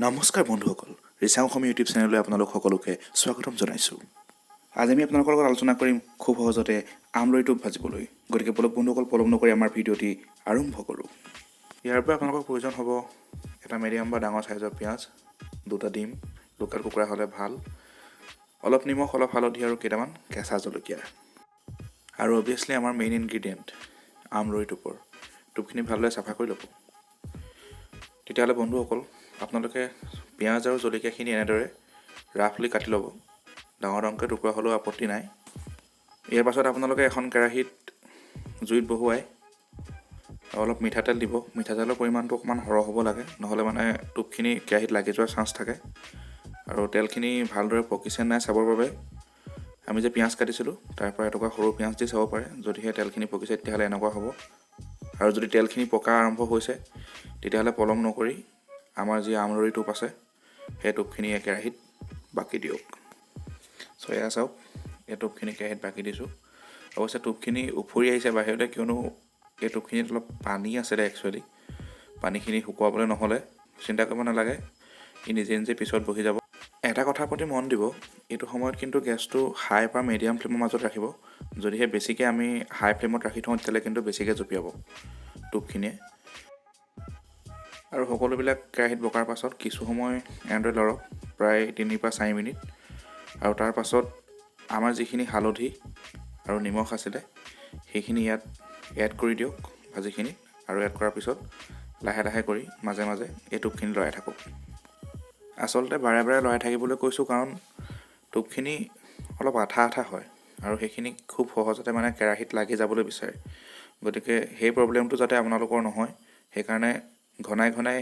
নমস্কাৰ বন্ধুসকল, ৰিচাং অসমীয়া ইউটিউব চেনেললৈ আপোনালোক সকলোকে স্বাগতম জনাইছোঁ। আজি আমি আপোনালোকৰ লগত আলোচনা কৰিম খুব সহজতে আমৰলি টোপ ভাজিবলৈ। গতিকে বলক বন্ধুসকল, পলম নকৰি আমাৰ ভিডিঅ'টি আৰম্ভ কৰোঁ। ইয়াৰ পৰা আপোনালোকৰ প্ৰয়োজন হ'ব এটা মিডিয়াম বা ডাঙৰ চাইজৰ পিঁয়াজ, 2টা ডিম, লোকেল কুকুৰা হ'লে ভাল, অলপ নিমখ, অলপ হালধি আৰু কেইটামান কেঁচা জলকীয়া। আৰু অভিয়াছলি আমাৰ মেইন ইনগ্ৰিডিয়েণ্ট আমৰলি টোপৰ। টোপখিনি ভালদৰে চাফা কৰি ল'ব। তেতিয়াহ'লে বন্ধুসকল, আপোনালোকে পিঁয়াজ আৰু জলকীয়াখিনি এনেদৰে ৰাফলি কাটি ল'ব। ডাঙৰ ডাঙৰকৈ টুকুৰা হ'লেও আপত্তি নাই। ইয়াৰ পাছত আপোনালোকে এখন কেৰাহীত জুইত বহুৱাই অলপ মিঠাতেল দিব। মিঠাতেলৰ পৰিমাণটো অকণমান সৰহ হ'ব লাগে, নহ'লে মানে টোপখিনি কেৰাহীত লাগি যোৱাৰ চান্স থাকে। আৰু তেলখিনি ভালদৰে পকিছে নাই চাবৰ বাবে আমি যে পিঁয়াজ কাটিছিলোঁ তাৰ পৰা এটুকুৰা সৰু পিঁয়াজ দি চাব পাৰে। যদিহে তেলখিনি পকিছে তেতিয়াহ'লে এনেকুৱা হ'ব। আৰু যদি তেলখিনি পকা আৰম্ভ হৈছে তেতিয়াহ'লে পলম নকৰি আমাৰ যি আমৰলি টোপ আছে সেই টোপখিনি কেৰাহীত বাকি দিয়ক। এয়া চাওক, এই টোপখিনি কেৰাহীত বাকি দিছোঁ। অৱশ্যে টোপখিনি উফৰি আহিছে বাহিৰলৈ, কিয়নো এই টোপখিনিত অলপ পানী আছিলে একচুৱেলি। পানীখিনি শুকুৱাবলৈ নহ'লে চিন্তা কৰিব নালাগে, ই নিজে নিজে পিছত বহি যাব। এটা কথাৰ প্ৰতি মন দিব, এইটো সময়ত কিন্তু গেছটো হাই বা মিডিয়াম ফ্লেমৰ মাজত ৰাখিব। যদিহে বেছিকৈ আমি হাই ফ্লেমত ৰাখি থওঁ তেতিয়াহ'লে কিন্তু বেছিকৈ জঁপিয়াব টোপখিনিয়ে। আৰু সকলোবিলাক কেৰাহীত বকাৰ পাছত কিছু সময় এনেদৰে লৰক, প্ৰায় 3 পৰা 4 মিনিট। আৰু তাৰ পাছত আমাৰ যিখিনি হালধি আৰু নিমখ আছিলে সেইখিনি ইয়াত এড কৰি দিয়ক ভাজিখিনিত। আৰু এড কৰাৰ পিছত লাহে লাহে কৰি মাজে মাজে এই টোপখিনি লৰাই থাকক। আচলতে বাৰে বাৰে লৰাই থাকিবলৈ কৈছোঁ কাৰণ টোপখিনি অলপ আঠা আঠা হয় আৰু সেইখিনি খুব সহজতে মানে কেৰাহীত লাগি যাবলৈ বিচাৰে। গতিকে সেই প্ৰব্লেমটো যাতে আপোনালোকৰ নহয় সেইকাৰণে ঘনাই ঘনাই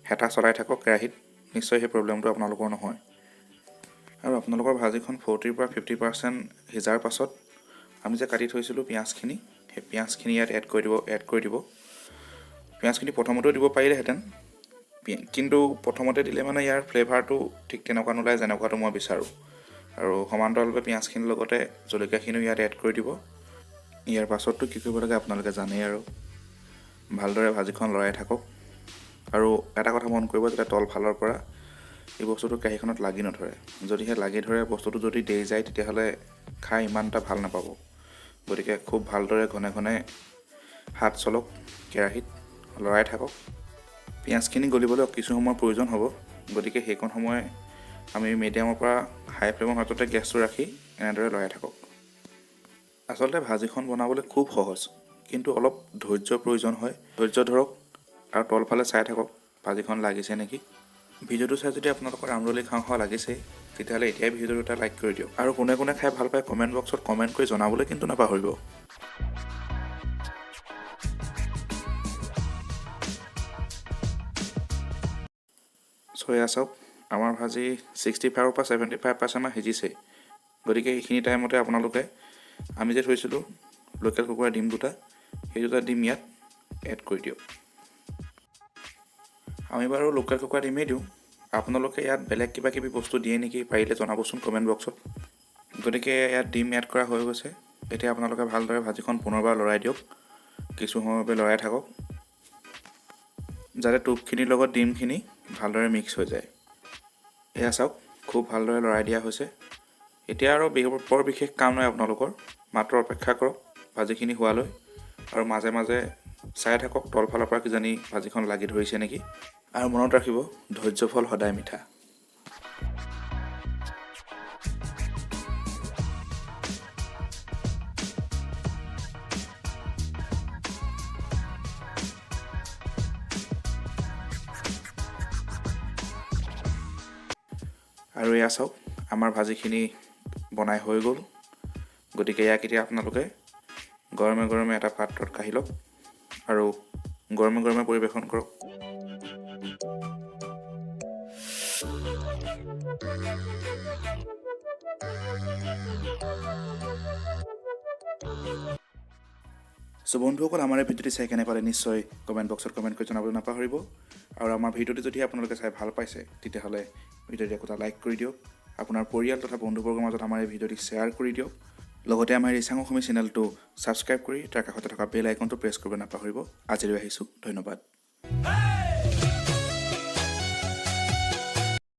হেতা চলাই থাকক কেৰাহীত, নিশ্চয় সেই প্ৰব্লেমটো আপোনালোকৰ নহয়। আৰু আপোনালোকৰ ভাজিখন 40 পৰা 50% সিজাৰ পাছত আমি যে কাটি থৈছিলোঁ পিঁয়াজখিনি, সেই পিঁয়াজখিনি ইয়াত এড কৰি দিব। পিঁয়াজখিনি প্ৰথমতেও দিব পাৰিলেহেঁতেন, কিন্তু প্ৰথমতে দিলে মানে ইয়াৰ ফ্লেভাৰটো ঠিক তেনেকুৱা নোলায় যেনেকুৱাটো মই বিচাৰোঁ। আৰু সমান্তৰালভাৱে পিঁয়াজখিনিৰ লগতে জলকীয়াখিনিও ইয়াত এড কৰি দিব। ইয়াৰ পাছততো কি কৰিব লাগে আপোনালোকে জানেই আৰু। ভালদৰে ভাজিখন লৰাই থাকক। আৰু এটা কথা মন কৰিব, যাতে তলফালৰ পৰা এই বস্তুটো কেৰাহীখনত লাগি নধৰে। যদিহে লাগি ধৰে, বস্তুটো যদি দেই যায় তেতিয়াহ'লে খাই ইমান এটা ভাল নাপাব। গতিকে খুব ভালদৰে ঘনে ঘনে হাত চলক, কেৰাহীত লৰাই থাকক। পিঁয়াজখিনি গলিবলৈ কিছু সময়ৰ প্ৰয়োজন হ'ব, গতিকে সেইকণ সময় আমি মিডিয়ামৰ পৰা হাই ফ্লেমৰ মাজতে গেছটো ৰাখি এনেদৰে লৰাই থাকক। আচলতে ভাজিখন বনাবলৈ খুব সহজ, কিন্তু অলপ ধৈৰ্যৰ প্ৰয়োজন হয়। ধৈৰ্য ধৰক আৰু তলফালে চাই থাকক ভাজিখন লাগিছে নেকি। ভিডিঅ'টো চাই যদি আপোনালোকৰ আমৰলি খাওঁ খাওঁ লাগিছে তেতিয়াহ'লে এতিয়াই ভিডিঅ'টো এটা লাইক কৰি দিয়ক। আৰু কোনে কোনে খাই ভাল পায় কমেণ্ট বক্সত কমেণ্ট কৰি জনাবলৈ কিন্তু নাপাহৰিব। এয়া চাওক, আমাৰ ভাজি 65 পৰা 75% মান সিজিছে। গতিকে এইখিনি টাইমতে আপোনালোকে আমি যে থৈছিলোঁ লোকেল কুকুৰা ডিম 2টা, সেই 2টা ডিম ইয়াত এড কৰি দিয়ক। আমি বাৰু লোকেল কুকুৰা ডিমেই দিওঁ, আপোনালোকে ইয়াত বেলেগ কিবা কিবি বস্তু দিয়ে নেকি পাৰিলে জনাবচোন কমেণ্ট বক্সত। গতিকে ইয়াত ডিম এড কৰা হৈ গৈছে। এতিয়া আপোনালোকে ভালদৰে ভাজিখন পুনৰবাৰ লৰাই দিয়ক, কিছু সময়ৰ বাবে লৰাই থাকক যাতে টোপখিনিৰ লগত ডিমখিনি ভালদৰে মিক্স হৈ যায়। এয়া চাওক, খুব ভালদৰে লৰাই দিয়া হৈছে। এতিয়া আৰু বৰ বিশেষ কাম নাই আপোনালোকৰ, মাত্ৰ অপেক্ষা কৰক ভাজিখিনি হোৱালৈ। আৰু মাজে মাজে চাই থাকক তলফালৰ পৰা কিজানি ভাজিখন লাগি ধৰিছে নেকি। আৰু মনত ৰাখিব, ধৈৰ্য ফল সদায় মিঠা। আৰু এয়া চাওক, আমাৰ ভাজিখিনি বনাই হৈ গ'ল। গতিকে ইয়াক এতিয়া আপোনালোকে গৰমে গৰমে এটা পাত্ৰত কাঢ়ি লওক আৰু গৰমে গৰমে পৰিৱেশন কৰক। বন্ধুসকল, আমাৰ এই ভিডিঅ'টি চাই কেনে পালে নিশ্চয় কমেণ্ট বক্সত কমেণ্ট কৰি জনাবলৈ নাপাহৰিব। আৰু আমাৰ ভিডিঅ'টি যদি আপোনালোকে চাই ভাল পাইছে তেতিয়াহ'লে ভিডিঅ'টি একোটা লাইক কৰি দিয়ক। আপোনাৰ পৰিয়াল তথা বন্ধুবৰ্গৰ মাজত আমাৰ এই ভিডিঅ'টি শ্বেয়াৰ কৰি দিয়ক। লগতে আমাৰ ৰিচাং অসমীয়া চেনেলটো ছাবস্ক্ৰাইব কৰি তাৰ কাষতে থকা বেল আইকনটো প্ৰেছ কৰিব নাপাহৰিব। আজিলৈ আহিছোঁ, ধন্যবাদ।